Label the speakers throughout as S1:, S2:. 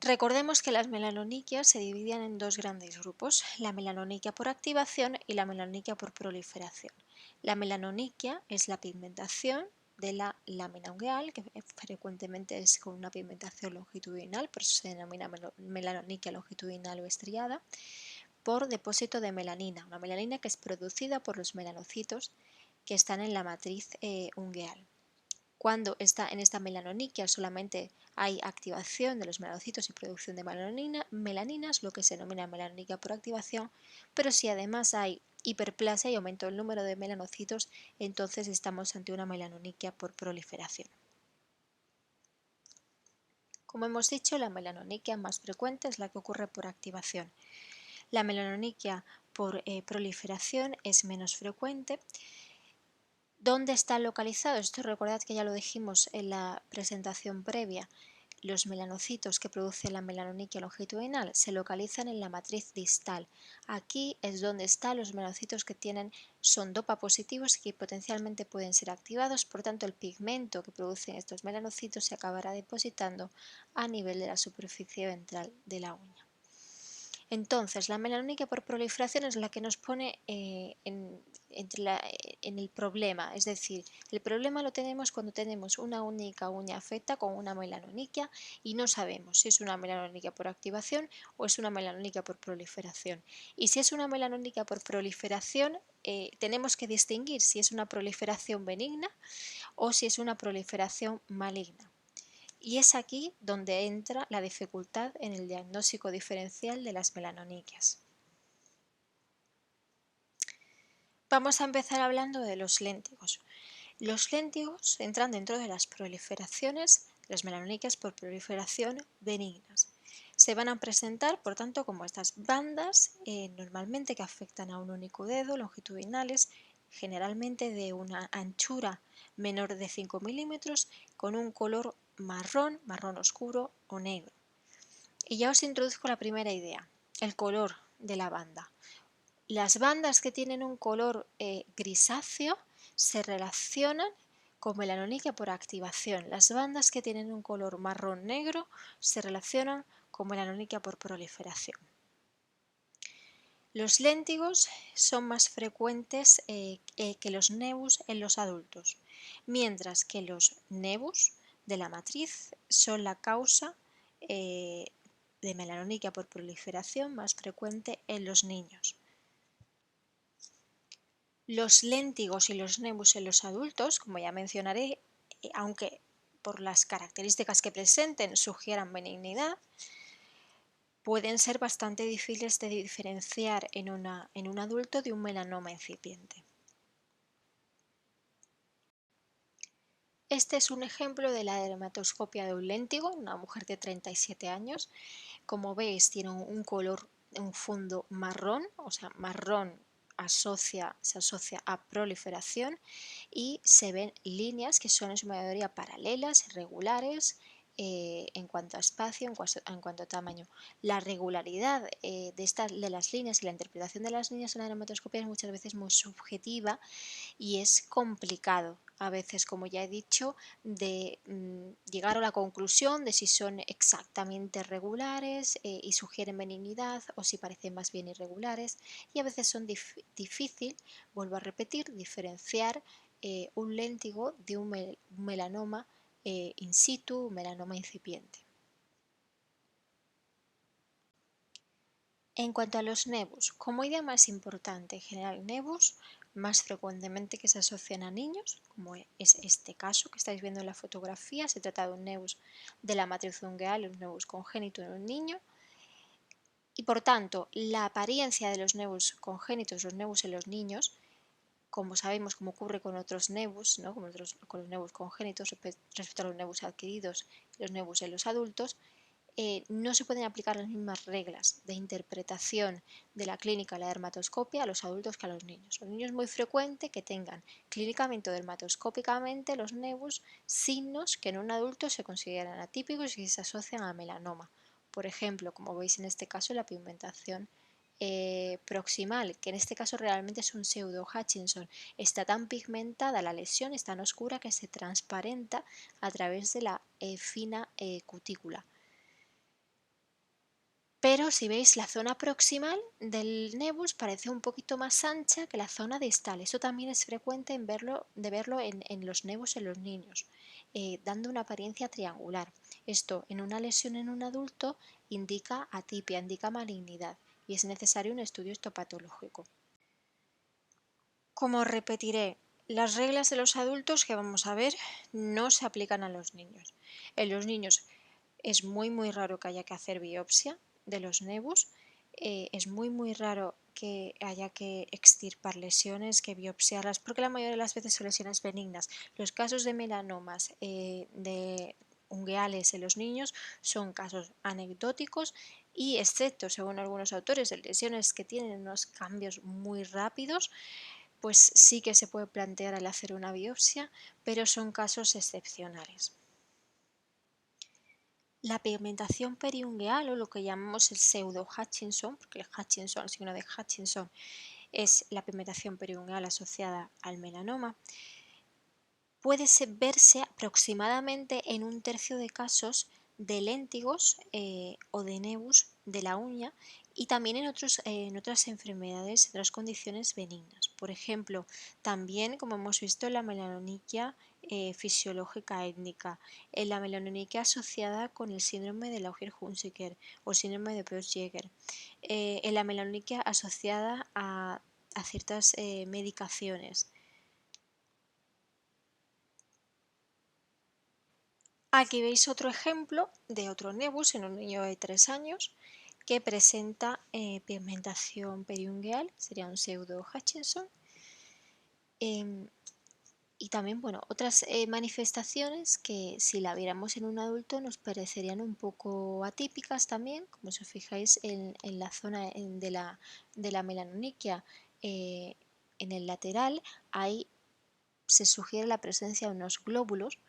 S1: Recordemos que las melanoniquias se dividían en dos grandes grupos, la melanoniquia por activación y la melanoniquia por proliferación. La melanoniquia es la pigmentación de la lámina ungueal, que frecuentemente es con una pigmentación longitudinal, por eso se denomina melanoniquia longitudinal o estriada, por depósito de melanina, una melanina que es producida por los melanocitos que están en la matriz ungueal. Cuando está en esta melanoniquia solamente hay activación de los melanocitos y producción de melaninas, lo que se denomina melanoniquia por activación, pero si además hay hiperplasia y aumento del número de melanocitos, entonces estamos ante una melanoniquia por proliferación. Como hemos dicho, la melanoniquia más frecuente es la que ocurre por activación. La melanoniquia por proliferación es menos frecuente. ¿Dónde está localizado? Esto recordad que ya lo dijimos en la presentación previa. Los melanocitos que produce la melanoniquia longitudinal se localizan en la matriz distal. Aquí es donde están los melanocitos que son dopa positivos y que potencialmente pueden ser activados, por tanto el pigmento que producen estos melanocitos se acabará depositando a nivel de la superficie ventral de la uña. Entonces, la melanoniquia por proliferación es la que nos pone en el problema, es decir, el problema lo tenemos cuando tenemos una única uña afecta con una melanoniquia y no sabemos si es una melanoniquia por activación o es una melanoniquia por proliferación. Y si es una melanoniquia por proliferación, tenemos que distinguir si es una proliferación benigna o si es una proliferación maligna. Y es aquí donde entra la dificultad en el diagnóstico diferencial de las melanoniquias. Vamos a empezar hablando de los léntigos. Los léntigos entran dentro de las proliferaciones, las melanoniquias por proliferación benignas. Se van a presentar, por tanto, como estas bandas, normalmente que afectan a un único dedo, longitudinales, generalmente de una anchura menor de 5 milímetros, con un color marrón, marrón oscuro o negro. Y ya os introduzco la primera idea, el color de la banda. Las bandas que tienen un color grisáceo se relacionan con melanoniquia por activación. Las bandas que tienen un color marrón negro se relacionan con melanoniquia por proliferación. Los léntigos son más frecuentes que los nevus en los adultos, mientras que los nevus de la matriz son la causa de melanoniquia por proliferación más frecuente en los niños. Los léntigos y los nevus en los adultos, como ya mencionaré, aunque por las características que presenten sugieran benignidad, pueden ser bastante difíciles de diferenciar en un adulto de un melanoma incipiente. Este es un ejemplo de la dermatoscopia de un léntigo, una mujer de 37 años. Como veis, tiene un color, un fondo marrón, o sea, marrón se asocia a proliferación y se ven líneas que son en su mayoría paralelas, irregulares, en cuanto a espacio, en cuanto a tamaño. La regularidad de las líneas y la interpretación de las líneas en la dermatoscopia es muchas veces muy subjetiva y es complicado a veces, como ya he dicho, de llegar a la conclusión de si son exactamente regulares y sugieren benignidad o si parecen más bien irregulares, y a veces son difícil, vuelvo a repetir, diferenciar un léntigo de un melanoma in situ, un melanoma incipiente. En cuanto a los nevus, como idea más importante, en general nevus más frecuentemente que se asocian a niños, como es este caso que estáis viendo en la fotografía, se trata de un nevus de la matriz ungueal, un nevus congénito en un niño, y por tanto la apariencia de los nevus congénitos, los nevus en los niños, como sabemos, como ocurre con otros nevus, ¿no? con los nevus congénitos respecto a los nevus adquiridos y los nevus en los adultos, no se pueden aplicar las mismas reglas de interpretación de la clínica de la dermatoscopia a los adultos que a los niños. Los niños es muy frecuente que tengan clínicamente o dermatoscópicamente los nevus signos que en un adulto se consideran atípicos y se asocian a melanoma. Por ejemplo, como veis en este caso, la pigmentación proximal, que en este caso realmente es un pseudo Hutchinson. Está tan pigmentada la lesión, es tan oscura que se transparenta a través de la fina cutícula. Pero si veis, la zona proximal del nebus parece un poquito más ancha que la zona distal. Eso también es frecuente de verlo en los nebus en los niños, dando una apariencia triangular. Esto en una lesión en un adulto indica atipia, indica malignidad y es necesario un estudio histopatológico. Como repetiré, las reglas de los adultos que vamos a ver no se aplican a los niños. En los niños es muy raro que haya que hacer biopsia de los nebus, es muy raro que haya que extirpar lesiones, que biopsiarlas, porque la mayoría de las veces son lesiones benignas. Los casos de melanomas de ungueales en los niños son casos anecdóticos y excepto, según algunos autores, de lesiones que tienen unos cambios muy rápidos, pues sí que se puede plantear al hacer una biopsia, pero son casos excepcionales. La pigmentación periungueal, o lo que llamamos el pseudo Hutchinson, porque el signo de Hutchinson es la pigmentación periungueal asociada al melanoma, puede verse aproximadamente en un tercio de casos de léntigos o de nebus de la uña y también en otras enfermedades, en otras condiciones benignas. Por ejemplo, también, como hemos visto, la melanoniquia fisiológica étnica, la melanoniquia asociada con el síndrome de Lauger-Hunziker o síndrome de Peutz-Jeghers, en la melanoniquia asociada a ciertas medicaciones. Aquí veis otro ejemplo de otro nebus en un niño de 3 años que presenta pigmentación periungueal, sería un pseudo Hutchinson. Y también, bueno, otras manifestaciones que si la viéramos en un adulto nos parecerían un poco atípicas también, como si os fijáis en la zona de la melanoniquia en el lateral, ahí se sugiere la presencia de unos glóbulos.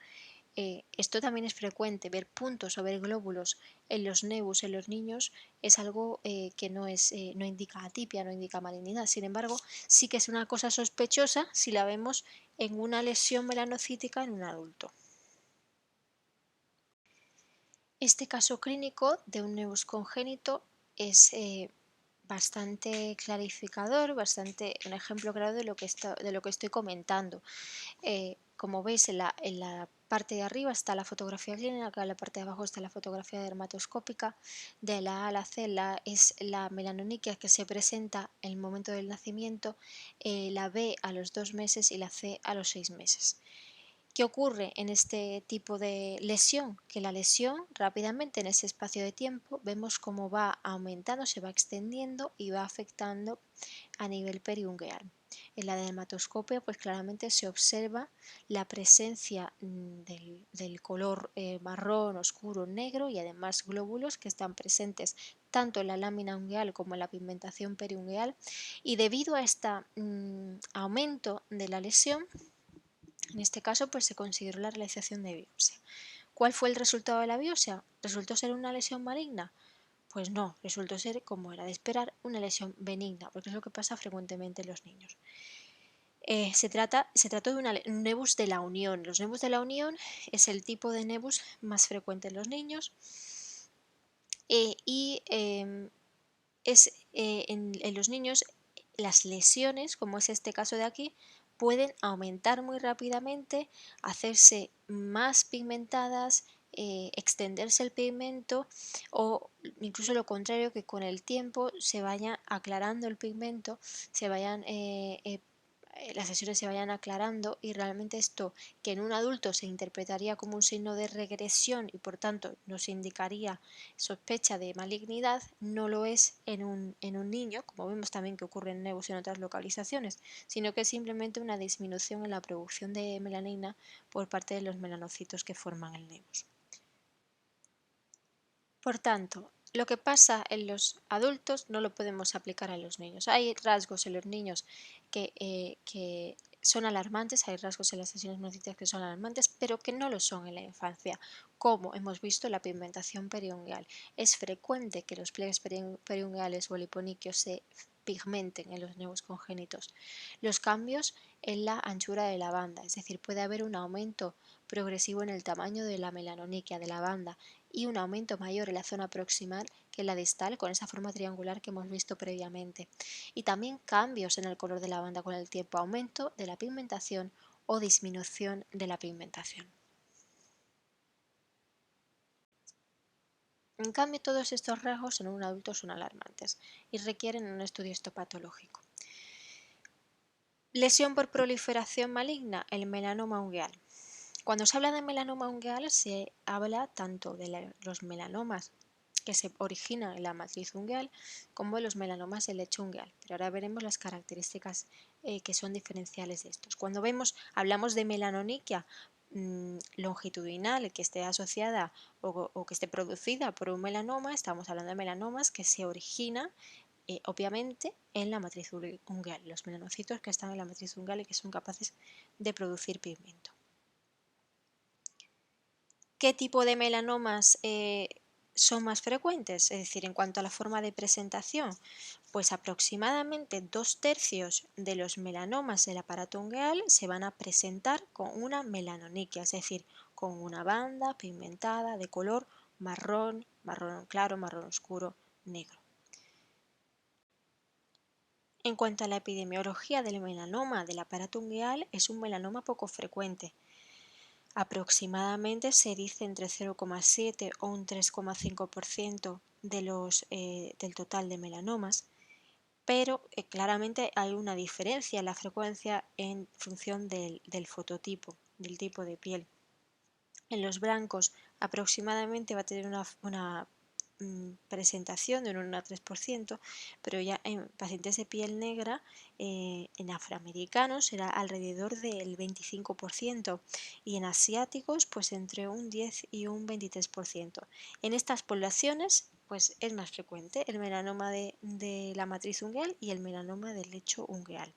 S1: Esto también es frecuente, ver puntos o ver glóbulos en los nebus en los niños es algo que no indica atipia, no indica malignidad. Sin embargo, sí que es una cosa sospechosa si la vemos en una lesión melanocítica en un adulto. Este caso clínico de un nebus congénito es bastante clarificador, un ejemplo claro de lo que estoy comentando. Como veis, en la parte de arriba está la fotografía clínica, en la parte de abajo está la fotografía dermatoscópica. De la A a la C es la melanoniquia que se presenta en el momento del nacimiento, la B a los 2 meses y la C a los 6 meses. ¿Qué ocurre en este tipo de lesión? Que la lesión rápidamente en ese espacio de tiempo vemos cómo va aumentando, se va extendiendo y va afectando a nivel periungueal. En la dermatoscopia pues claramente se observa la presencia del color marrón, oscuro, negro y además glóbulos que están presentes tanto en la lámina ungueal como en la pigmentación periungueal, y debido a este aumento de la lesión, en este caso pues se consideró la realización de biopsia. ¿Cuál fue el resultado de la biopsia? ¿Resultó ser una lesión maligna? Pues no, resultó ser, como era de esperar, una lesión benigna, porque es lo que pasa frecuentemente en los niños. Se trató de un nebus de la unión. Los nebus de la unión es el tipo de nebus más frecuente en los niños en los niños las lesiones, como es este caso de aquí, pueden aumentar muy rápidamente, hacerse más pigmentadas, extenderse el pigmento o incluso lo contrario, que con el tiempo se vaya aclarando el pigmento, las lesiones se vayan aclarando y realmente esto, que en un adulto se interpretaría como un signo de regresión y por tanto nos indicaría sospecha de malignidad, no lo es en un niño, como vemos también que ocurre en nebus en otras localizaciones, sino que es simplemente una disminución en la producción de melanina por parte de los melanocitos que forman el nebus. Por tanto, lo que pasa en los adultos no lo podemos aplicar a los niños. Hay rasgos en los niños que son alarmantes, hay rasgos en las lesiones monocíticas que son alarmantes, pero que no lo son en la infancia, como hemos visto la pigmentación periungueal. Es frecuente que los pliegues periungueales o el hiponiquio se pigmenten en los nebus congénitos. Los cambios en la anchura de la banda, es decir, puede haber un aumento progresivo en el tamaño de la melanoniquia de la banda y un aumento mayor en la zona proximal que en la distal, con esa forma triangular que hemos visto previamente. Y también cambios en el color de la banda con el tiempo, aumento de la pigmentación o disminución de la pigmentación. En cambio, todos estos rasgos en un adulto son alarmantes y requieren un estudio histopatológico. Lesión por proliferación maligna, el melanoma ungueal. Cuando se habla de melanoma ungueal se habla tanto de los melanomas que se originan en la matriz ungueal como de los melanomas del lecho ungueal. Pero ahora veremos las características que son diferenciales de estos. Cuando hablamos de melanoniquia longitudinal que esté asociada o que esté producida por un melanoma, estamos hablando de melanomas que se originan obviamente en la matriz ungueal, los melanocitos que están en la matriz ungueal y que son capaces de producir pigmento. ¿Qué tipo de melanomas son más frecuentes? Es decir, en cuanto a la forma de presentación, pues aproximadamente 2/3 de los melanomas del aparato ungueal se van a presentar con una melanoniquia, es decir, con una banda pigmentada de color marrón, marrón claro, marrón oscuro, negro. En cuanto a la epidemiología del melanoma del aparato ungueal, es un melanoma poco frecuente. Aproximadamente se dice entre 0,7 o un 3,5% del total de melanomas, pero claramente hay una diferencia en la frecuencia en función del fototipo, del tipo de piel. En los blancos aproximadamente va a tener una presentación de un 1 a 3%, pero ya en pacientes de piel negra, en afroamericanos será alrededor del 25% y en asiáticos pues entre un 10 y un 23%. En estas poblaciones pues es más frecuente el melanoma de la matriz ungueal y el melanoma del lecho ungueal.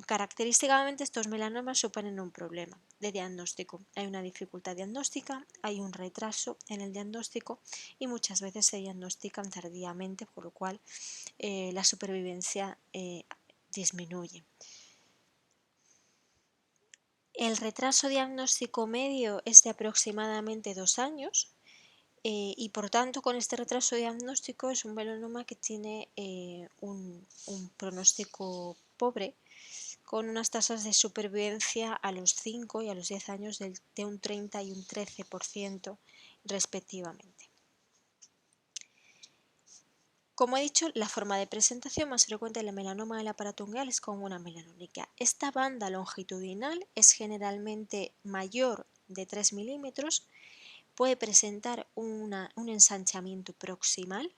S1: Característicamente estos melanomas suponen un problema de diagnóstico. Hay una dificultad diagnóstica, hay un retraso en el diagnóstico y muchas veces se diagnostican tardíamente, por lo cual la supervivencia disminuye. El retraso diagnóstico medio es de aproximadamente 2 años y por tanto con este retraso diagnóstico es un melanoma que tiene un pronóstico pobre, con unas tasas de supervivencia a los 5 y a los 10 años de un 30 y un 13% respectivamente. Como he dicho, la forma de presentación más frecuente del melanoma del aparato ungueal es con una melanoniquia. Esta banda longitudinal es generalmente mayor de 3 milímetros, puede presentar un ensanchamiento proximal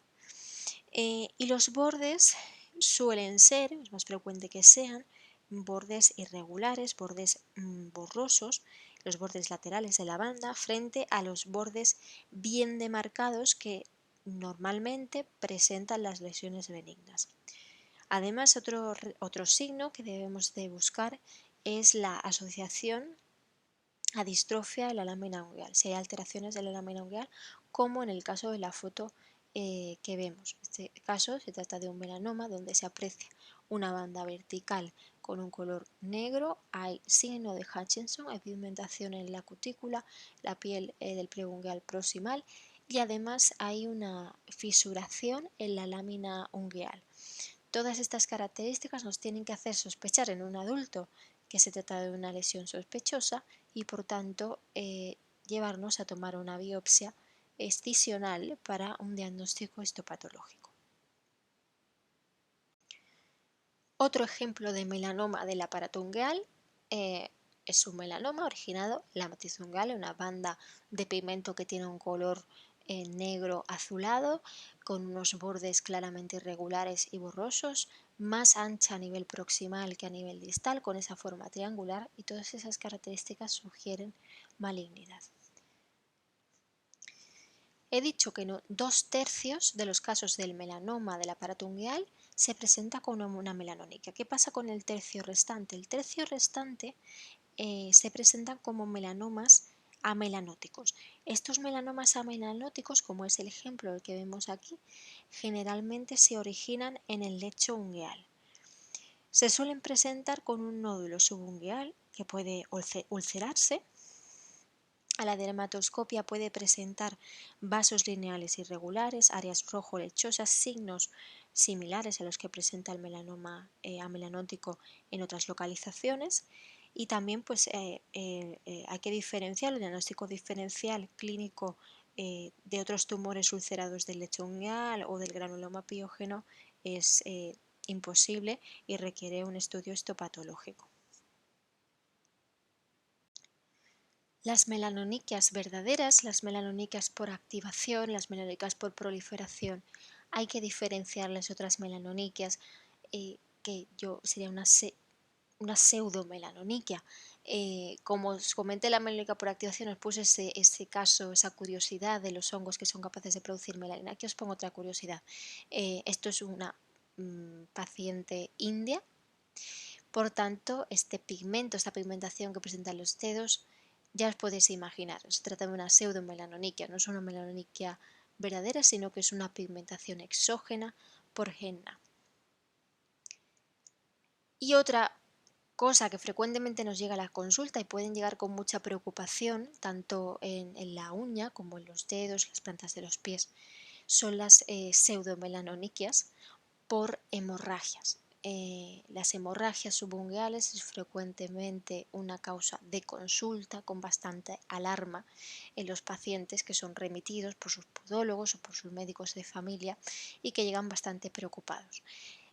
S1: y los bordes suelen ser, es más frecuente que sean, bordes irregulares, bordes borrosos, los bordes laterales de la banda frente a los bordes bien demarcados que normalmente presentan las lesiones benignas. Además, otro signo que debemos de buscar es la asociación a distrofia de la lámina ungueal, si hay alteraciones de la lámina ungueal, como en el caso de la foto que vemos. En este caso se trata de un melanoma donde se aprecia una banda vertical con un color negro, hay signo de Hutchinson, hay pigmentación en la cutícula, la piel del preungueal proximal y además hay una fisuración en la lámina ungueal. Todas estas características nos tienen que hacer sospechar en un adulto que se trata de una lesión sospechosa y por tanto llevarnos a tomar una biopsia excisional para un diagnóstico histopatológico. Otro ejemplo de melanoma del aparato ungueal es un melanoma originado en la matriz ungueal, una banda de pigmento que tiene un color negro azulado, con unos bordes claramente irregulares y borrosos, más ancha a nivel proximal que a nivel distal, con esa forma triangular, y todas esas características sugieren malignidad. He dicho que 2/3 de los casos del melanoma del aparato ungueal se presenta con una melanoniquia. ¿Qué pasa con el tercio restante? El tercio restante se presentan como melanomas amenanóticos. Estos melanomas amenanóticos, como es el ejemplo que vemos aquí, generalmente se originan en el lecho ungueal. Se suelen presentar con un nódulo subungueal que puede ulcerarse, a la dermatoscopia puede presentar vasos lineales irregulares, áreas rojo-lechosas, signos similares a los que presenta el melanoma amelanótico en otras localizaciones. Y también pues, hay que diferenciar el diagnóstico diferencial clínico de otros tumores ulcerados del lecho ungueal o del granuloma piógeno es imposible y requiere un estudio histopatológico. Las melanoniquias verdaderas, las melanoniquias por activación, las melanoniquias por proliferación, hay que diferenciarlas otras melanoniquias que sería una pseudomelanoniquia. Como os comenté la melanónica por activación, os puse ese caso, esa curiosidad de los hongos que son capaces de producir melanina. Aquí os pongo otra curiosidad. Esto es una paciente india, por tanto, este pigmento, esta pigmentación que presentan los dedos, ya os podéis imaginar, se trata de una pseudomelanoniquia, no es una melanoniquia verdadera, sino que es una pigmentación exógena por henna. Y otra cosa que frecuentemente nos llega a la consulta y pueden llegar con mucha preocupación, tanto en la uña como en los dedos, las plantas de los pies, son las pseudomelanoniquias por hemorragias. Las hemorragias subungueales es frecuentemente una causa de consulta con bastante alarma en los pacientes que son remitidos por sus podólogos o por sus médicos de familia y que llegan bastante preocupados.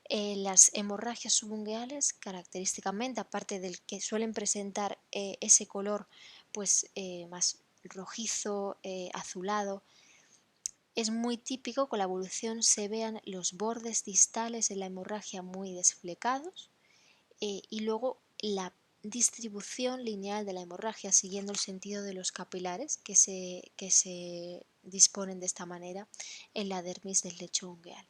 S1: Las hemorragias subungueales, característicamente, aparte del que suelen presentar ese color pues, más rojizo, azulado, es muy típico que con la evolución se vean los bordes distales de la hemorragia muy desflecados y luego la distribución lineal de la hemorragia siguiendo el sentido de los capilares que se disponen de esta manera en la dermis del lecho ungueal.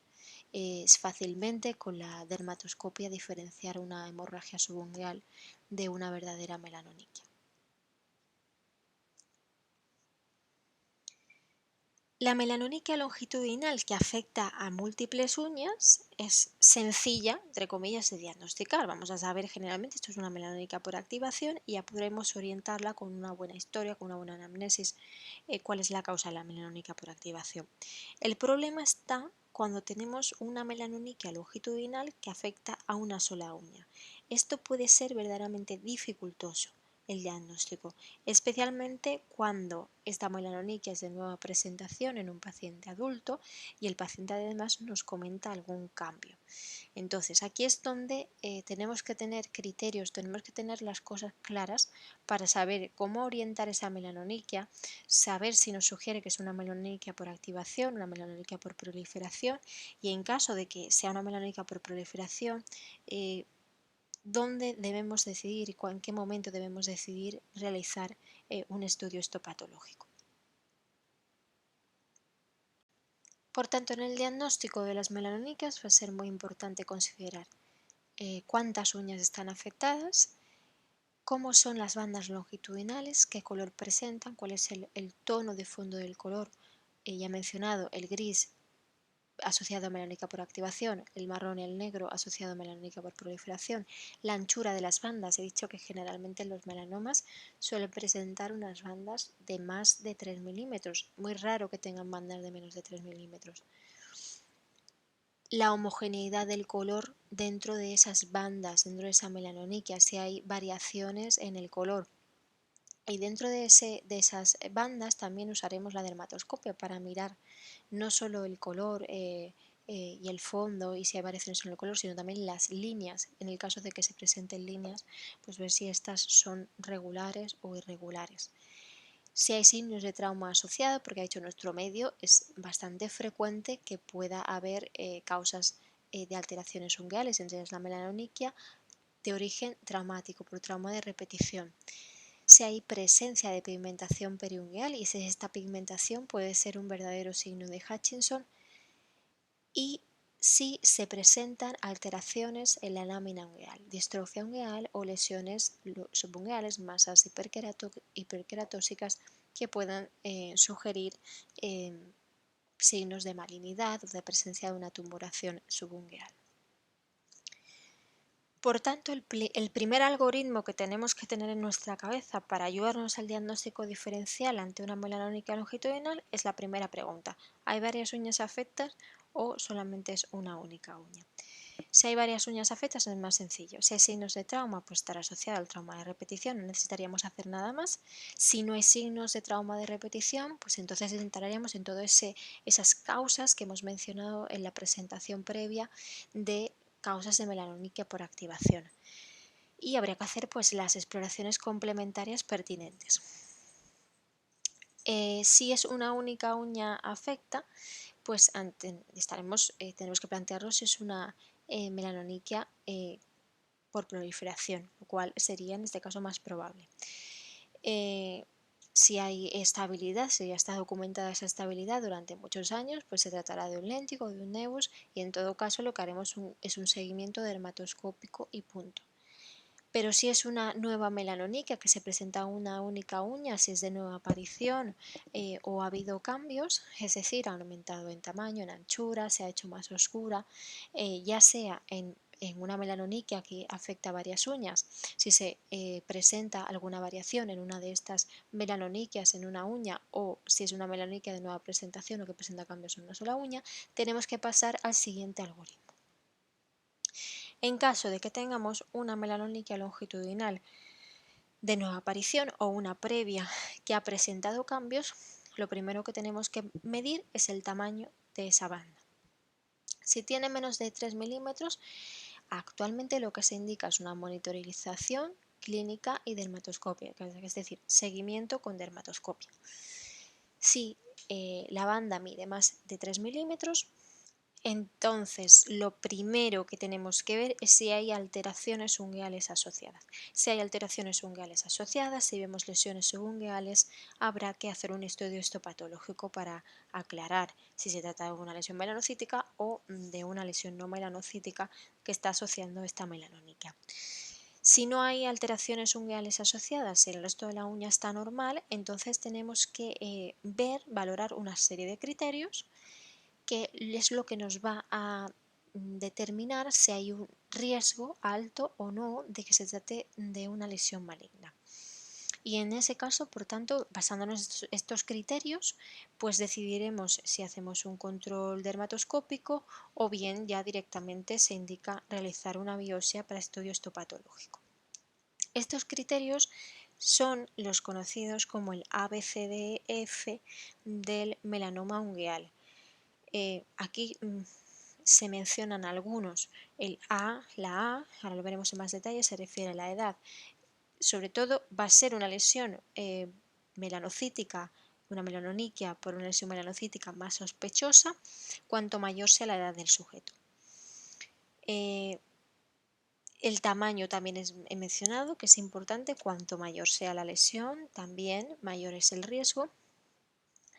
S1: Es fácilmente con la dermatoscopia diferenciar una hemorragia subungueal de una verdadera melanoniquia. La melanoniquia longitudinal que afecta a múltiples uñas es sencilla, entre comillas, de diagnosticar. Vamos a saber generalmente esto es una melanoniquia por activación y ya podremos orientarla con una buena historia, con una buena anamnesis, cuál es la causa de la melanoniquia por activación. El problema está cuando tenemos una melanoniquia longitudinal que afecta a una sola uña. Esto puede ser verdaderamente dificultoso el diagnóstico, especialmente cuando esta melanoniquia es de nueva presentación en un paciente adulto y el paciente además nos comenta algún cambio. Entonces aquí es donde tenemos que tener criterios, tenemos que tener las cosas claras para saber cómo orientar esa melanoniquia, saber si nos sugiere que es una melanoniquia por activación, una melanoniquia por proliferación y en caso de que sea una melanoniquia por proliferación, dónde debemos decidir y en qué momento debemos decidir realizar un estudio histopatológico. Por tanto, en el diagnóstico de las melanoniquias va a ser muy importante considerar cuántas uñas están afectadas, cómo son las bandas longitudinales, qué color presentan, cuál es el tono de fondo del color. Ya he mencionado el gris asociado a melanónica por activación, el marrón y el negro asociado a melanónica por proliferación, la anchura de las bandas. He dicho que generalmente los melanomas suelen presentar unas bandas de más de 3 milímetros, muy raro que tengan bandas de menos de 3 milímetros. La homogeneidad del color dentro de esas bandas, dentro de esa melanoniquia, si hay variaciones en el color. Y dentro de esas bandas también usaremos la dermatoscopia para mirar no solo el color y el fondo y si hay variaciones en el color, sino también las líneas. En el caso de que se presenten líneas, pues ver si estas son regulares o irregulares. Si hay signos de trauma asociado, porque ha dicho nuestro medio, es bastante frecuente que pueda haber causas de alteraciones ungueales, entre ellas la melanoniquia, de origen traumático, por trauma de repetición. Si hay presencia de pigmentación periungueal y si esta pigmentación puede ser un verdadero signo de Hutchinson y si se presentan alteraciones en la lámina ungueal, distrofia ungueal o lesiones subungueales, masas hiperqueratóxicas que puedan sugerir signos de malignidad o de presencia de una tumoración subungueal. Por tanto, el primer algoritmo que tenemos que tener en nuestra cabeza para ayudarnos al diagnóstico diferencial ante una melanoniquia longitudinal es la primera pregunta. ¿Hay varias uñas afectas o solamente es una única uña? Si hay varias uñas afectas es más sencillo. Si hay signos de trauma, pues estará asociado al trauma de repetición, no necesitaríamos hacer nada más. Si no hay signos de trauma de repetición, pues entonces entraríamos en todas esas causas que hemos mencionado en la presentación previa de causas de melanoniquia por activación. Y habría que hacer pues las exploraciones complementarias pertinentes. Si es una única uña afecta, pues tenemos que plantearnos si es una melanoniquia por proliferación, lo cual sería en este caso más probable. Si hay estabilidad, si ya está documentada esa estabilidad durante muchos años, pues se tratará de un léntigo o de un nevus, y en todo caso lo que haremos es un seguimiento dermatoscópico y punto. Pero si es una nueva melanoniquia que se presenta una única uña, si es de nueva aparición o ha habido cambios, es decir, ha aumentado en tamaño, en anchura, se ha hecho más oscura, ya sea en una melanoniquia que afecta a varias uñas, si se presenta alguna variación en una de estas melanoniquias en una uña, o si es una melanoniquia de nueva presentación o que presenta cambios en una sola uña, tenemos que pasar al siguiente algoritmo. En caso de que tengamos una melanoniquia longitudinal de nueva aparición o una previa que ha presentado cambios, lo primero que tenemos que medir es el tamaño de esa banda. Si tiene menos de 3 milímetros, actualmente lo que se indica es una monitorización clínica y dermatoscopia, es decir, seguimiento con dermatoscopia. Si la banda mide más de 3 milímetros, entonces lo primero que tenemos que ver es si hay alteraciones ungueales asociadas. Si hay alteraciones ungueales asociadas, si vemos lesiones subungueales, habrá que hacer un estudio histopatológico para aclarar si se trata de una lesión melanocítica o de una lesión no melanocítica que está asociando esta melanoniquia. Si no hay alteraciones ungueales asociadas, si el resto de la uña está normal, entonces tenemos que valorar una serie de criterios que es lo que nos va a determinar si hay un riesgo alto o no de que se trate de una lesión maligna. Y en ese caso, por tanto, basándonos en estos criterios, pues decidiremos si hacemos un control dermatoscópico o bien ya directamente se indica realizar una biopsia para estudio histopatológico. Estos criterios son los conocidos como el ABCDEF del melanoma ungueal. Aquí se mencionan algunos. La A, ahora lo veremos en más detalle, se refiere a la edad. Sobre todo va a ser una lesión melanocítica, una melanoniquia por una lesión melanocítica más sospechosa, cuanto mayor sea la edad del sujeto. El tamaño también he mencionado que es importante, cuanto mayor sea la lesión, también mayor es el riesgo.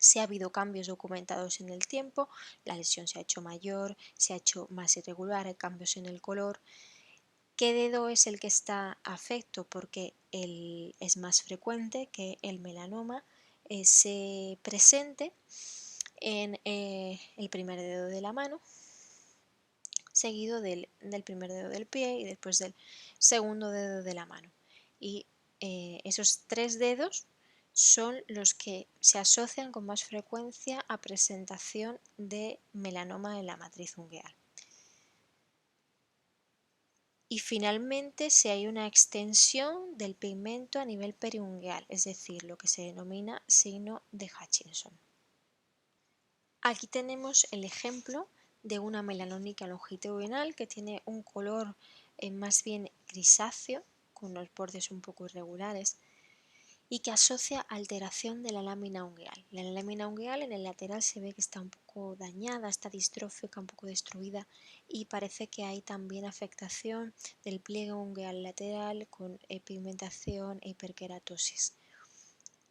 S1: Si ha habido cambios documentados en el tiempo, la lesión se ha hecho mayor, se ha hecho más irregular, hay cambios en el color. ¿Qué dedo es el que está afecto? Porque es más frecuente que el melanoma se presente en el primer dedo de la mano, seguido del primer dedo del pie y después del segundo dedo de la mano. Y esos tres dedos son los que se asocian con más frecuencia a presentación de melanoma en la matriz ungueal. Y finalmente, si hay una extensión del pigmento a nivel periungueal, es decir, lo que se denomina signo de Hutchinson. Aquí tenemos el ejemplo de una melanoniquia longitudinal que tiene un color más bien grisáceo, con los bordes un poco irregulares, y que asocia alteración de la lámina ungueal. La lámina ungueal en el lateral se ve que está un poco dañada, está distrófica, un poco destruida, y parece que hay también afectación del pliegue ungueal lateral con pigmentación e hiperkeratosis.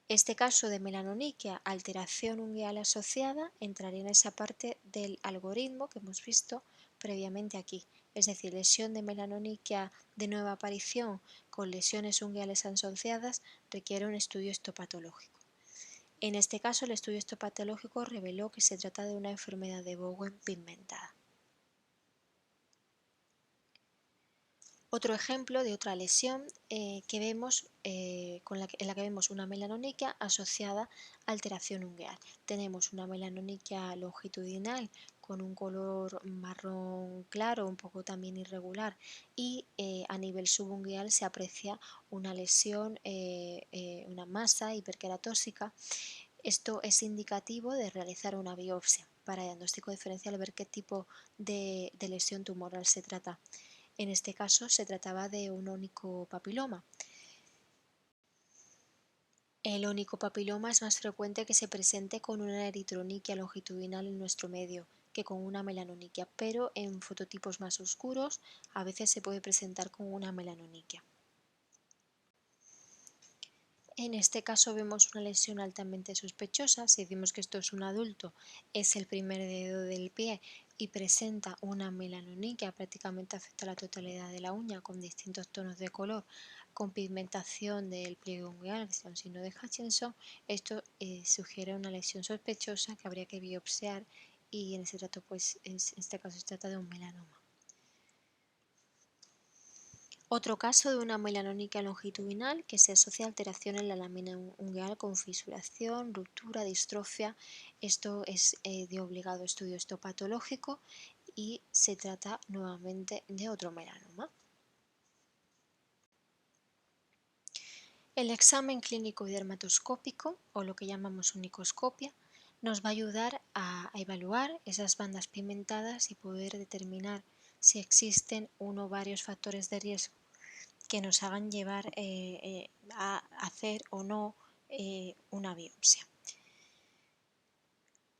S1: Este caso de melanoniquia, alteración ungueal asociada, entraría en esa parte del algoritmo que hemos visto previamente aquí, es decir, lesión de melanoniquia de nueva aparición con lesiones ungueales asociadas requiere un estudio histopatológico. En este caso, el estudio histopatológico reveló que se trata de una enfermedad de Bowen pigmentada. Otro ejemplo de otra lesión que vemos, en la que vemos una melanoniquia asociada a alteración ungueal. Tenemos una melanoniquia longitudinal con un color marrón claro, un poco también irregular, y a nivel subungueal se aprecia una lesión, una masa hiperqueratósica. Esto es indicativo de realizar una biopsia para diagnóstico diferencial, ver qué tipo de lesión tumoral se trata. En este caso se trataba de un onicopapiloma. El onicopapiloma es más frecuente que se presente con una eritroniquia longitudinal en nuestro medio que con una melanoniquia, pero en fototipos más oscuros a veces se puede presentar con una melanoniquia. En este caso vemos una lesión altamente sospechosa. Si decimos que esto es un adulto, es el primer dedo del pie y presenta una melanoniquia, prácticamente afecta a la totalidad de la uña con distintos tonos de color, con pigmentación del pliegue ungueal, que es un signo de Hutchinson. Esto sugiere una lesión sospechosa que habría que biopsiar y en este caso, en este caso se trata de un melanoma. Otro caso de una melanoniquia longitudinal que se asocia a alteración en la lámina ungueal con fisuración, ruptura, distrofia. Esto es de obligado estudio histopatológico y se trata nuevamente de otro melanoma. El examen clínico y dermatoscópico, o lo que llamamos unicoscopia, nos va a ayudar a evaluar esas bandas pigmentadas y poder determinar si existen uno o varios factores de riesgo que nos hagan llevar a hacer o no una biopsia.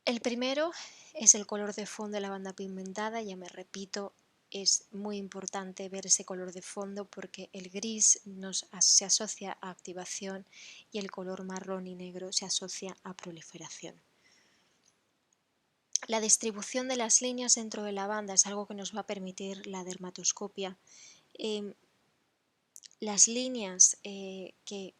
S1: El primero es el color de fondo de la banda pigmentada. Ya me repito, es muy importante ver ese color de fondo porque el gris se asocia a activación y el color marrón y negro se asocia a proliferación. La distribución de las líneas dentro de la banda es algo que nos va a permitir la dermatoscopia. Las líneas que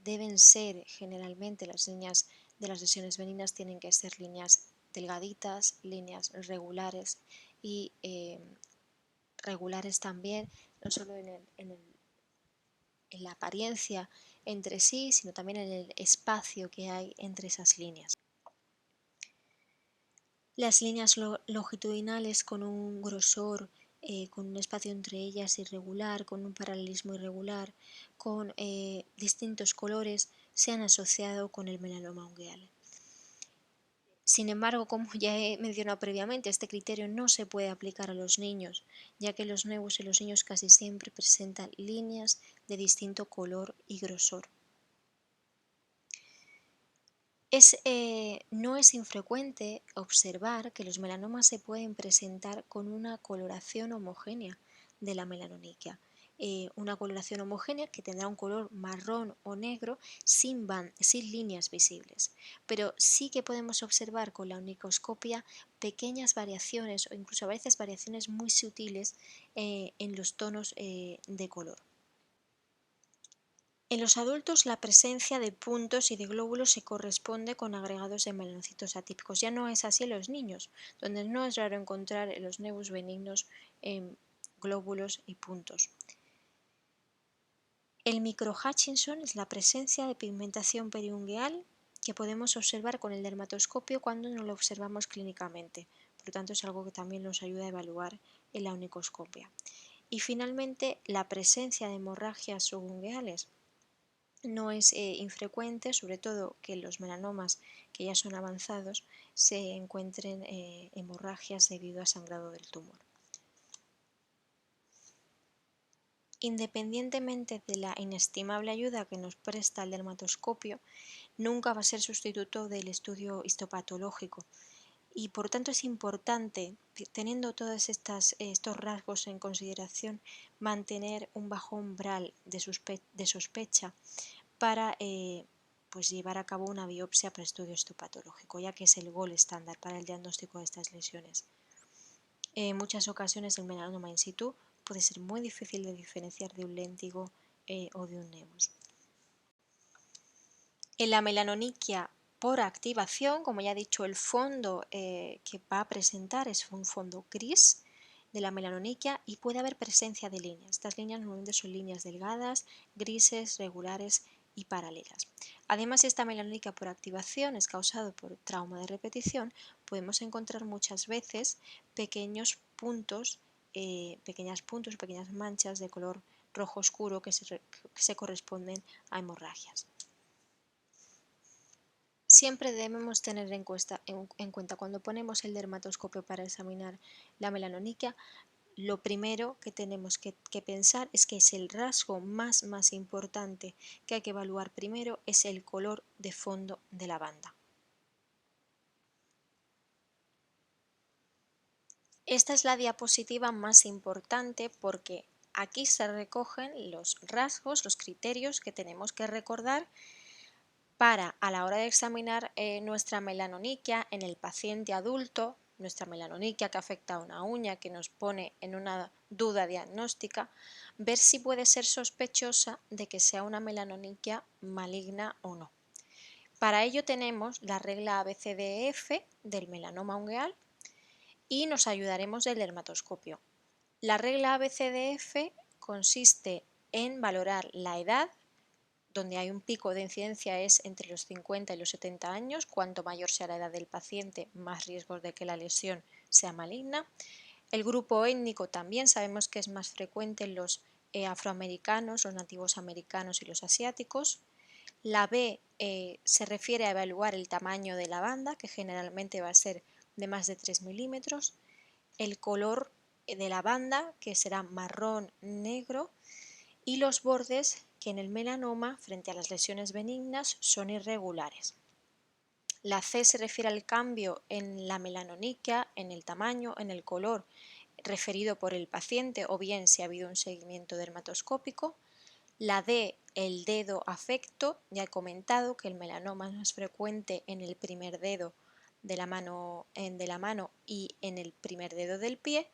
S1: deben ser generalmente las líneas de las lesiones benignas tienen que ser líneas delgaditas, líneas regulares y regulares también, no solo en la apariencia entre sí, sino también en el espacio que hay entre esas líneas. Las líneas longitudinales con un grosor, con un espacio entre ellas irregular, con un paralelismo irregular, con distintos colores, se han asociado con el melanoma ungueal. Sin embargo, como ya he mencionado previamente, este criterio no se puede aplicar a los niños, ya que los nevus y los niños casi siempre presentan líneas de distinto color y grosor. No es infrecuente observar que los melanomas se pueden presentar con una coloración homogénea de la melanoniquia. Una coloración homogénea que tendrá un color marrón o negro sin líneas visibles. Pero sí que podemos observar con la unicoscopia pequeñas variaciones o incluso a veces variaciones muy sutiles en los tonos de color. En los adultos la presencia de puntos y de glóbulos se corresponde con agregados de melanocitos atípicos. Ya no es así en los niños, donde no es raro encontrar en los nevus benignos glóbulos y puntos. El micro-Hutchinson es la presencia de pigmentación periungueal que podemos observar con el dermatoscopio cuando no lo observamos clínicamente. Por lo tanto, es algo que también nos ayuda a evaluar en la unicoscopia. Y finalmente, la presencia de hemorragias subungueales. No es infrecuente, sobre todo que en los melanomas que ya son avanzados se encuentren hemorragias debido a sangrado del tumor. Independientemente de la inestimable ayuda que nos presta el dermatoscopio, nunca va a ser sustituto del estudio histopatológico y por tanto es importante, teniendo todos estos rasgos en consideración, mantener un bajo umbral de sospecha para llevar a cabo una biopsia para estudio histopatológico, ya que es el gol estándar para el diagnóstico de estas lesiones. En muchas ocasiones el melanoma in situ puede ser muy difícil de diferenciar de un léntigo o de un nevus. En la melanoniquia por activación, como ya he dicho, el fondo que va a presentar es un fondo gris de la melanoniquia y puede haber presencia de líneas. Estas líneas normalmente son líneas delgadas, grises, regulares y paralelas. Además, si esta melanoniquia por activación es causado por trauma de repetición, podemos encontrar muchas veces pequeños puntos, pequeñas manchas de color rojo oscuro que se corresponden a hemorragias. Siempre debemos tener en cuenta cuando ponemos el dermatoscopio para examinar la melanoniquia, lo primero que tenemos que pensar es que es el rasgo más importante que hay que evaluar primero, es el color de fondo de la banda. Esta es la diapositiva más importante porque aquí se recogen los rasgos, los criterios que tenemos que recordar para, a la hora de examinar nuestra melanoniquia en el paciente adulto, nuestra melanoniquia que afecta a una uña, que nos pone en una duda diagnóstica, ver si puede ser sospechosa de que sea una melanoniquia maligna o no. Para ello tenemos la regla ABCDEF del melanoma ungueal y nos ayudaremos del dermatoscopio. La regla ABCDEF consiste en valorar la edad, donde hay un pico de incidencia es entre los 50 y los 70 años. Cuanto mayor sea la edad del paciente, más riesgos de que la lesión sea maligna. El grupo étnico también sabemos que es más frecuente en los afroamericanos, los nativos americanos y los asiáticos. La B se refiere a evaluar el tamaño de la banda, que generalmente va a ser de más de 3 milímetros. El color de la banda, que será marrón negro, y los bordes, que en el melanoma, frente a las lesiones benignas, son irregulares. La C se refiere al cambio en la melanoniquia, en el tamaño, en el color referido por el paciente o bien si ha habido un seguimiento dermatoscópico. La D, el dedo afecto, ya he comentado que el melanoma es más frecuente en el primer dedo de la mano y en el primer dedo del pie.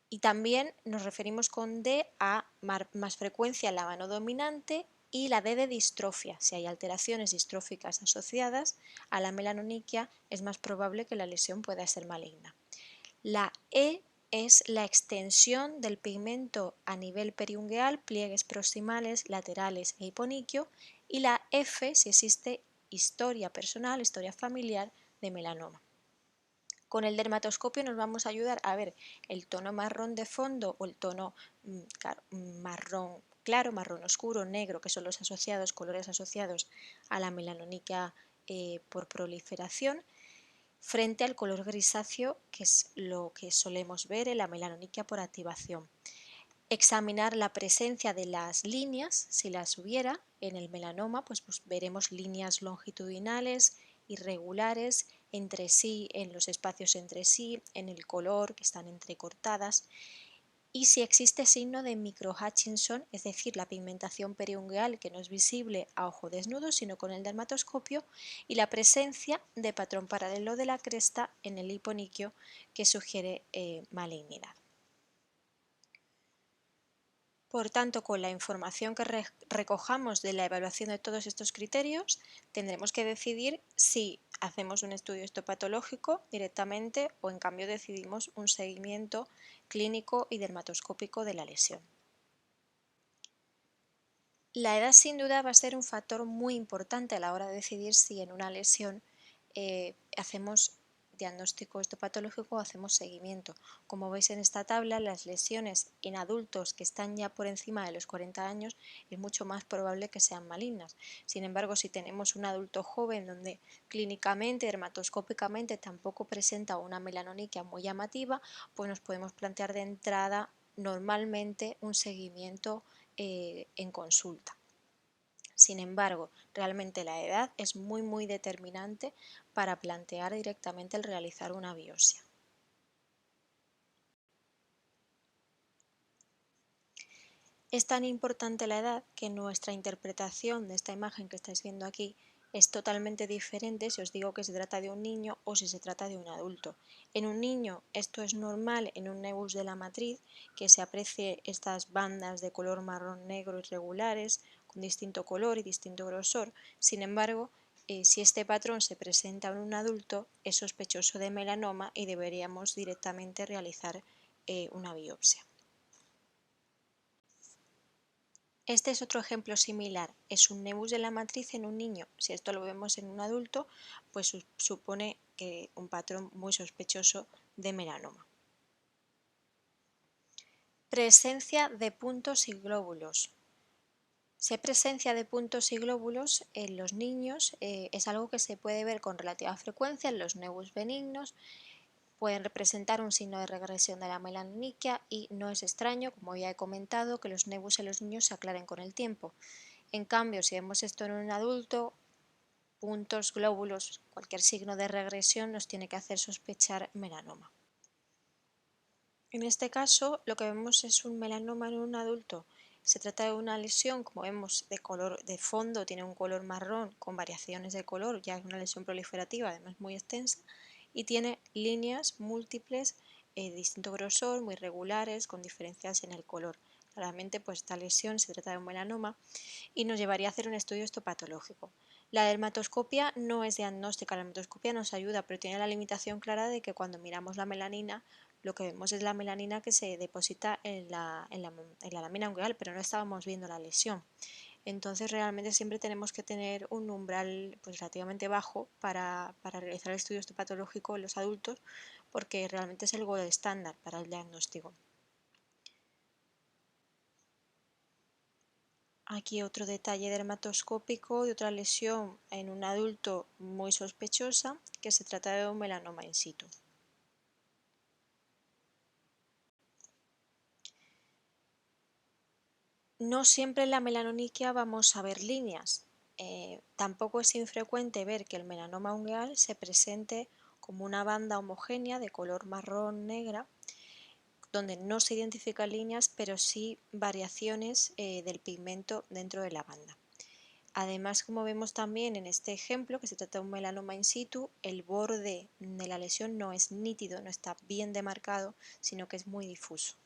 S1: Y también nos referimos con D a más frecuencia en la mano dominante y la D de distrofia. Si hay alteraciones distróficas asociadas a la melanoniquia, es más probable que la lesión pueda ser maligna. La E es la extensión del pigmento a nivel periungueal, pliegues proximales, laterales e hiponiquio, y la F si existe historia personal, historia familiar de melanoma. Con el dermatoscopio nos vamos a ayudar a ver el tono marrón de fondo o el tono marrón claro, marrón oscuro, negro, que son los colores asociados a la melanoniquia por proliferación, frente al color grisáceo, que es lo que solemos ver en la melanoniquia por activación. Examinar la presencia de las líneas, si las hubiera en el melanoma, pues veremos líneas longitudinales, irregulares, entre sí, en los espacios entre sí, en el color, que están entrecortadas. Y si existe signo de micro-Hutchinson, es decir, la pigmentación periungueal que no es visible a ojo desnudo, sino con el dermatoscopio, y la presencia de patrón paralelo de la cresta en el hiponiquio, que sugiere malignidad. Por tanto, con la información que recojamos de la evaluación de todos estos criterios, tendremos que decidir si hacemos un estudio histopatológico directamente o en cambio decidimos un seguimiento clínico y dermatoscópico de la lesión. La edad sin duda va a ser un factor muy importante a la hora de decidir si en una lesión hacemos diagnóstico histopatológico o hacemos seguimiento. Como veis en esta tabla, las lesiones en adultos que están ya por encima de los 40 años es mucho más probable que sean malignas. Sin embargo, si tenemos un adulto joven donde clínicamente, dermatoscópicamente tampoco presenta una melanoniquia muy llamativa, pues nos podemos plantear de entrada normalmente un seguimiento en consulta. Sin embargo, realmente la edad es muy determinante para plantear directamente el realizar una biopsia. Es tan importante la edad que nuestra interpretación de esta imagen que estáis viendo aquí es totalmente diferente si os digo que se trata de un niño o si se trata de un adulto. En un niño esto es normal en un nebus de la matriz, que se aprecie estas bandas de color marrón negro irregulares con distinto color y distinto grosor. Sin embargo, si este patrón se presenta en un adulto, es sospechoso de melanoma y deberíamos directamente realizar una biopsia. Este es otro ejemplo similar, es un nebus de la matriz en un niño. Si esto lo vemos en un adulto, pues supone que un patrón muy sospechoso de melanoma. Presencia de puntos y glóbulos. Si hay presencia de puntos y glóbulos en los niños, es algo que se puede ver con relativa frecuencia en los nebus benignos. Pueden representar un signo de regresión de la melanoniquia y no es extraño, como ya he comentado, que los nebus en los niños se aclaren con el tiempo. En cambio, si vemos esto en un adulto, puntos, glóbulos, cualquier signo de regresión nos tiene que hacer sospechar melanoma. En este caso, lo que vemos es un melanoma en un adulto. Se trata de una lesión, como vemos, de color de fondo, tiene un color marrón con variaciones de color, ya es una lesión proliferativa, además muy extensa, y tiene líneas múltiples de distinto grosor, muy regulares, con diferencias en el color. Claramente, pues esta lesión se trata de un melanoma y nos llevaría a hacer un estudio histopatológico. La dermatoscopia no es diagnóstica, la dermatoscopia nos ayuda, pero tiene la limitación clara de que cuando miramos la melanina, lo que vemos es la melanina que se deposita en la lámina ungueal, pero no estábamos viendo la lesión. Entonces realmente siempre tenemos que tener un umbral pues, relativamente bajo para realizar el estudio histopatológico en los adultos, porque realmente es el gold estándar para el diagnóstico. Aquí otro detalle dermatoscópico de otra lesión en un adulto muy sospechosa, que se trata de un melanoma in situ. No siempre en la melanoniquia vamos a ver líneas. Tampoco es infrecuente ver que el melanoma ungueal se presente como una banda homogénea de color marrón negra, donde no se identifican líneas, pero sí variaciones del pigmento dentro de la banda. Además, como vemos también en este ejemplo, que se trata de un melanoma in situ, el borde de la lesión no es nítido, no está bien demarcado, sino que es muy difuso.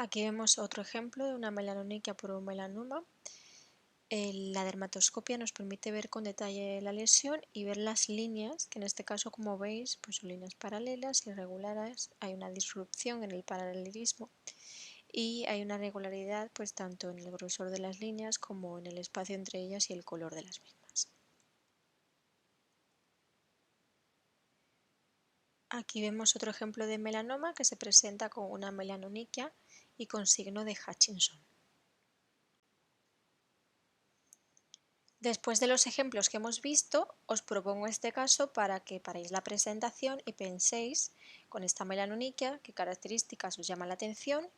S1: Aquí vemos otro ejemplo de una melanoniquia por un melanoma. La dermatoscopia nos permite ver con detalle la lesión y ver las líneas, que en este caso, como veis, pues son líneas paralelas, irregulares, hay una disrupción en el paralelismo y hay una regularidad pues tanto en el grosor de las líneas como en el espacio entre ellas y el color de las mismas. Aquí vemos otro ejemplo de melanoma que se presenta con una melanoniquia y con signo de Hutchinson. Después de los ejemplos que hemos visto, os propongo este caso para que paréis la presentación y penséis con esta melanoniquia qué características os llaman la atención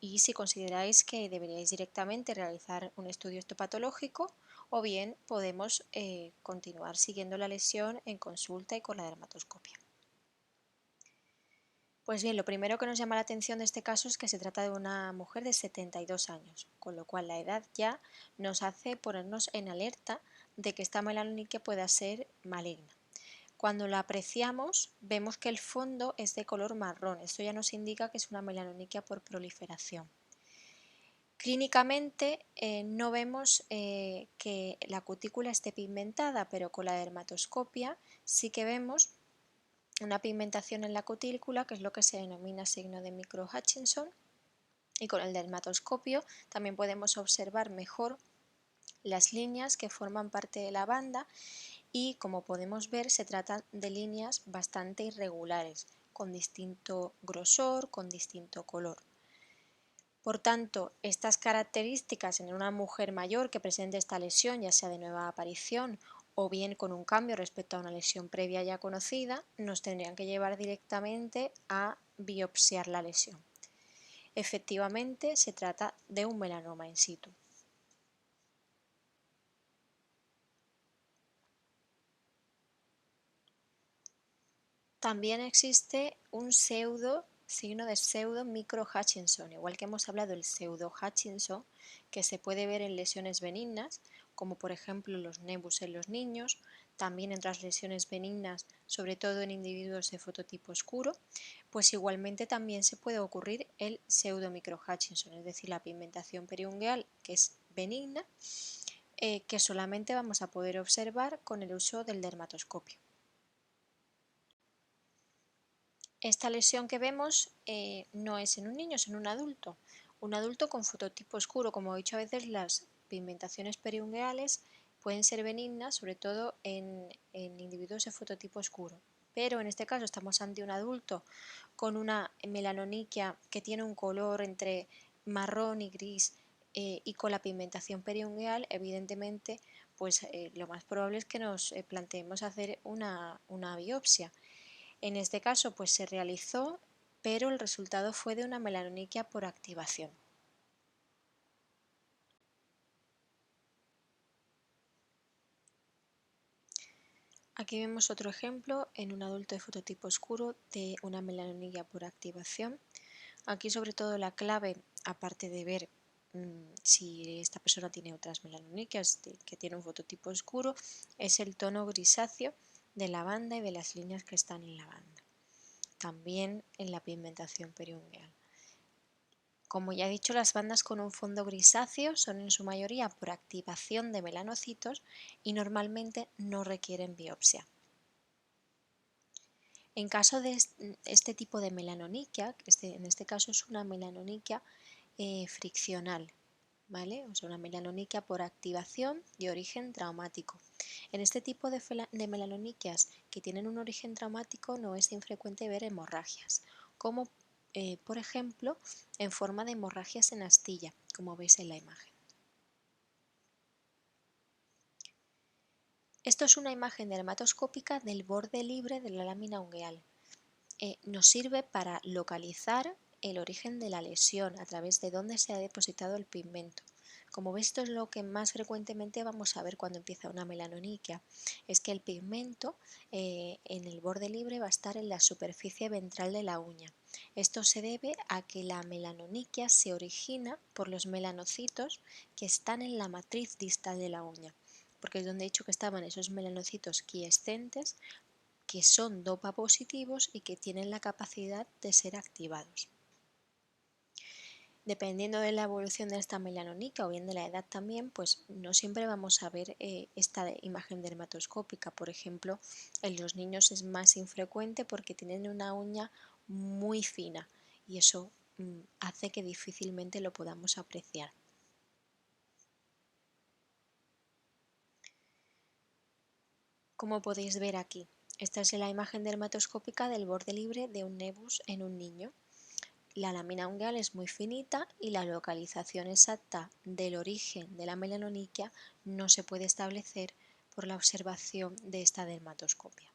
S1: y si consideráis que deberíais directamente realizar un estudio histopatológico o bien podemos continuar siguiendo la lesión en consulta y con la dermatoscopia. Pues bien, lo primero que nos llama la atención de este caso es que se trata de una mujer de 72 años, con lo cual la edad ya nos hace ponernos en alerta de que esta melanoniquia pueda ser maligna. Cuando la apreciamos, vemos que el fondo es de color marrón. Esto ya nos indica que es una melanoniquia por proliferación. Clínicamente no vemos que la cutícula esté pigmentada, pero con la dermatoscopia sí que vemos una pigmentación en la cutícula, que es lo que se denomina signo de micro-Hutchinson, y con el dermatoscopio también podemos observar mejor las líneas que forman parte de la banda y, como podemos ver, se trata de líneas bastante irregulares, con distinto grosor, con distinto color. Por tanto, estas características en una mujer mayor que presente esta lesión, ya sea de nueva aparición o bien con un cambio respecto a una lesión previa ya conocida, nos tendrían que llevar directamente a biopsiar la lesión. Efectivamente, se trata de un melanoma in situ. También existe un signo de pseudo micro Hutchinson, igual que hemos hablado del pseudo Hutchinson, que se puede ver en lesiones benignas, como por ejemplo los nebus en los niños, también en otras lesiones benignas, sobre todo en individuos de fototipo oscuro, pues igualmente también se puede ocurrir el pseudo micro Hutchinson, es decir, la pigmentación periungueal que es benigna, que solamente vamos a poder observar con el uso del dermatoscopio. Esta lesión que vemos no es en un niño, es en un adulto. Un adulto con fototipo oscuro. Como he dicho, a veces las pigmentaciones periungueales pueden ser benignas, sobre todo en individuos de fototipo oscuro. Pero en este caso estamos ante un adulto con una melanoniquia que tiene un color entre marrón y gris y con la pigmentación periungueal. Evidentemente, pues lo más probable es que nos planteemos hacer una biopsia. En este caso pues se realizó, pero el resultado fue de una melanoniquia por activación. Aquí vemos otro ejemplo en un adulto de fototipo oscuro de una melanoniquia por activación. Aquí sobre todo la clave, aparte de ver si esta persona tiene otras melanoniquias que tiene un fototipo oscuro, es el tono grisáceo de la banda y de las líneas que están en la banda. También en la pigmentación periungueal. Como ya he dicho, las bandas con un fondo grisáceo son en su mayoría por activación de melanocitos y normalmente no requieren biopsia. En caso de este tipo de melanoniquia, en este caso es una melanoniquia friccional, ¿vale? O sea, una melanoniquia por activación de origen traumático. En este tipo de melanoniquias que tienen un origen traumático no es infrecuente ver hemorragias, como por ejemplo en forma de hemorragias en astilla, como veis en la imagen. Esto es una imagen dermatoscópica del borde libre de la lámina ungueal. Nos sirve para localizar el origen de la lesión a través de dónde se ha depositado el pigmento. Como veis, esto es lo que más frecuentemente vamos a ver cuando empieza una melanoniquia, es que el pigmento en el borde libre va a estar en la superficie ventral de la uña. Esto se debe a que la melanoniquia se origina por los melanocitos que están en la matriz distal de la uña, porque es donde he dicho que estaban esos melanocitos quiescentes que son DOPA positivos y que tienen la capacidad de ser activados. Dependiendo de la evolución de esta melanoniquia o bien de la edad también, pues no siempre vamos a ver esta imagen dermatoscópica. Por ejemplo, en los niños es más infrecuente porque tienen una uña muy fina y eso hace que difícilmente lo podamos apreciar. Como podéis ver aquí, esta es la imagen dermatoscópica del borde libre de un nevus en un niño. La lámina ungueal es muy finita y la localización exacta del origen de la melanoniquia no se puede establecer por la observación de esta dermatoscopia.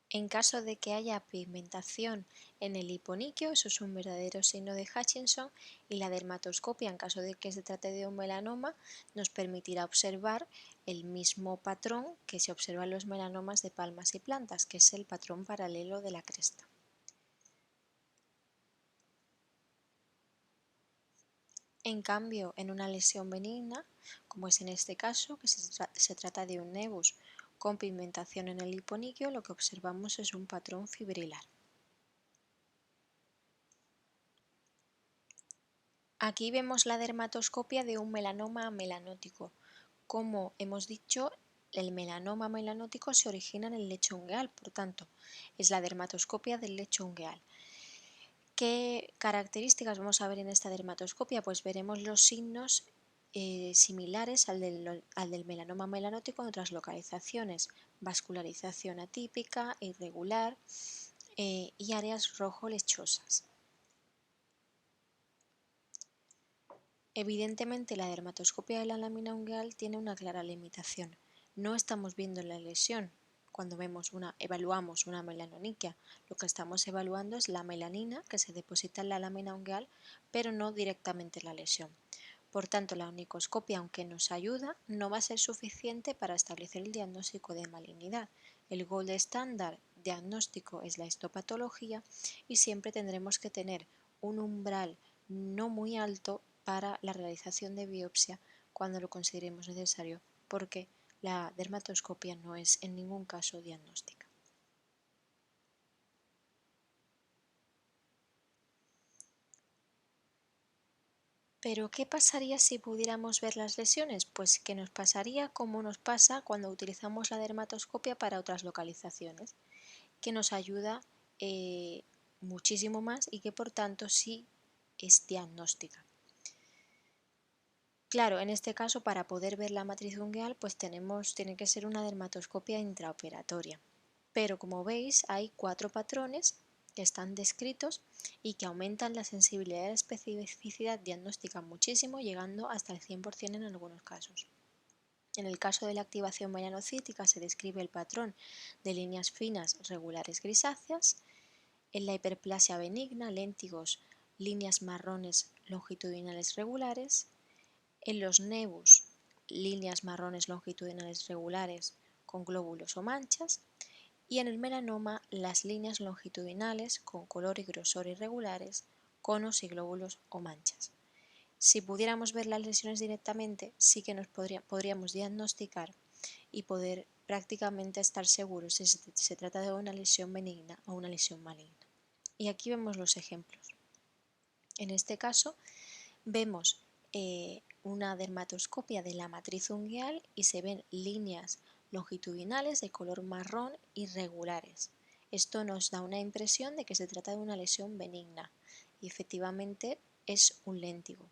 S1: En caso de que haya pigmentación en el hiponiquio, eso es un verdadero signo de Hutchinson, y la dermatoscopia, en caso de que se trate de un melanoma, nos permitirá observar el mismo patrón que se observa en los melanomas de palmas y plantas, que es el patrón paralelo de la cresta. En cambio, en una lesión benigna, como es en este caso, que se trata de un nevus con pigmentación en el hiponiquio, lo que observamos es un patrón fibrilar. Aquí vemos la dermatoscopia de un melanoma melanótico. Como hemos dicho, el melanoma melanótico se origina en el lecho ungueal, por tanto, es la dermatoscopia del lecho ungueal. ¿Qué características vamos a ver en esta dermatoscopia? Pues veremos los signos similares al del melanoma melanótico en otras localizaciones: vascularización atípica, irregular y áreas rojo lechosas. Evidentemente, la dermatoscopia de la lámina ungueal tiene una clara limitación. No estamos viendo la lesión cuando evaluamos una melanoniquia. Lo que estamos evaluando es la melanina que se deposita en la lámina ungueal, pero no directamente la lesión. Por tanto, la onicoscopia, aunque nos ayuda, no va a ser suficiente para establecer el diagnóstico de malignidad. El gold estándar diagnóstico es la histopatología y siempre tendremos que tener un umbral no muy alto para la realización de biopsia cuando lo consideremos necesario, porque la dermatoscopia no es en ningún caso diagnóstica. Pero, ¿qué pasaría si pudiéramos ver las lesiones? Pues que nos pasaría como nos pasa cuando utilizamos la dermatoscopia para otras localizaciones, que nos ayuda eh, muchísimo más y que por tanto sí es diagnóstica. Claro, en este caso para poder ver la matriz ungueal pues tiene que ser una dermatoscopia intraoperatoria. Pero como veis hay 4 patrones que están descritos y que aumentan la sensibilidad y la especificidad diagnóstica muchísimo, llegando hasta el 100% en algunos casos. En el caso de la activación melanocítica se describe el patrón de líneas finas regulares grisáceas. En la hiperplasia benigna, léntigos, líneas marrones longitudinales regulares. En los nevus, líneas marrones longitudinales regulares con glóbulos o manchas. Y en el melanoma, las líneas longitudinales con color y grosor irregulares, conos y glóbulos o manchas. Si pudiéramos ver las lesiones directamente, sí que nos podríamos diagnosticar y poder prácticamente estar seguros si se trata de una lesión benigna o una lesión maligna. Y aquí vemos los ejemplos. En este caso vemos una dermatoscopia de la matriz ungueal y se ven líneas longitudinales de color marrón irregulares. Esto nos da una impresión de que se trata de una lesión benigna y efectivamente es un léntigo.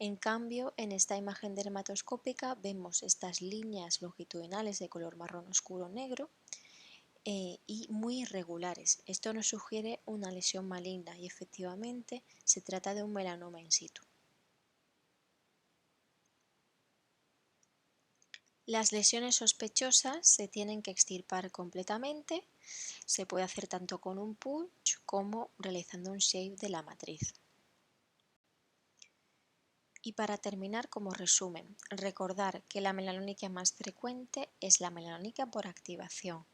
S1: En cambio, en esta imagen dermatoscópica vemos estas líneas longitudinales de color marrón oscuro negro y muy irregulares. Esto nos sugiere una lesión maligna y efectivamente se trata de un melanoma in situ. Las lesiones sospechosas se tienen que extirpar completamente. Se puede hacer tanto con un punch como realizando un shave de la matriz. Y para terminar, como resumen, recordar que la melanoniquia más frecuente es la melanoniquia por activación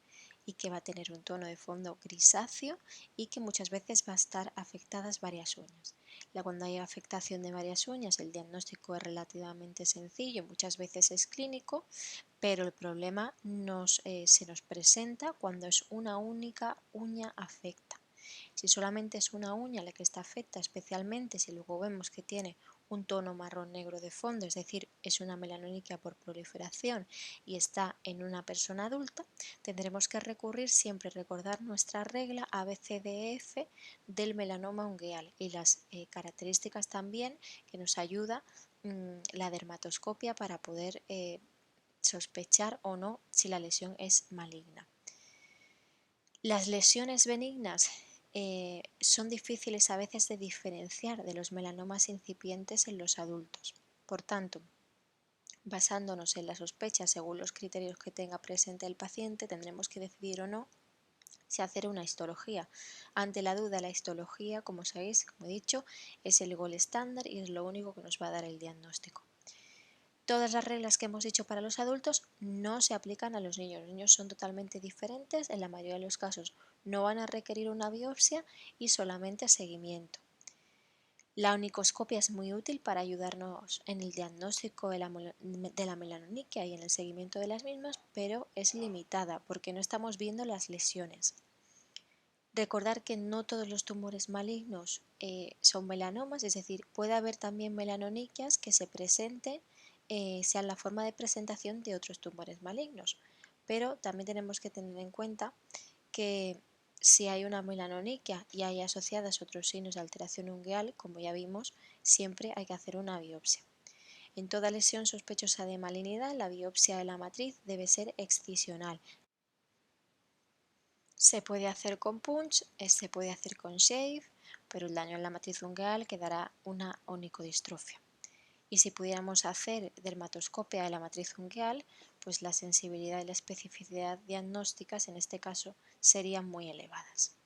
S1: y que va a tener un tono de fondo grisáceo y que muchas veces va a estar afectadas varias uñas. Cuando hay afectación de varias uñas, el diagnóstico es relativamente sencillo, muchas veces es clínico, pero el problema se nos presenta cuando es una única uña afecta. Si solamente es una uña la que está afecta, especialmente si luego vemos que tiene un tono marrón negro de fondo, es decir, es una melanoniquia por proliferación y está en una persona adulta, tendremos que recurrir recordar nuestra regla ABCDEF del melanoma ungueal y las características también que nos ayuda la dermatoscopia para poder sospechar o no si la lesión es maligna. Las lesiones benignas son difíciles a veces de diferenciar de los melanomas incipientes en los adultos. Por tanto, basándonos en la sospecha según los criterios que tenga presente el paciente, tendremos que decidir o no si hacer una histología. Ante la duda, la histología, como sabéis, como he dicho, es el gold estándar y es lo único que nos va a dar el diagnóstico. Todas las reglas que hemos dicho para los adultos no se aplican a los niños. Los niños son totalmente diferentes, en la mayoría de los casos no van a requerir una biopsia y solamente seguimiento. La onicoscopia es muy útil para ayudarnos en el diagnóstico de la melanoniquia y en el seguimiento de las mismas, pero es limitada porque no estamos viendo las lesiones. Recordar que no todos los tumores malignos son melanomas, es decir, puede haber también melanoniquias que se presenten, sean la forma de presentación de otros tumores malignos, pero también tenemos que tener en cuenta que si hay una melanoniquia y hay asociadas otros signos de alteración ungueal, como ya vimos, siempre hay que hacer una biopsia. En toda lesión sospechosa de malignidad, la biopsia de la matriz debe ser excisional. Se puede hacer con punch, se puede hacer con shave, pero el daño en la matriz ungueal quedará una onicodistrofia. Y si pudiéramos hacer dermatoscopia de la matriz ungueal, pues la sensibilidad y la especificidad diagnósticas en este caso serían muy elevadas.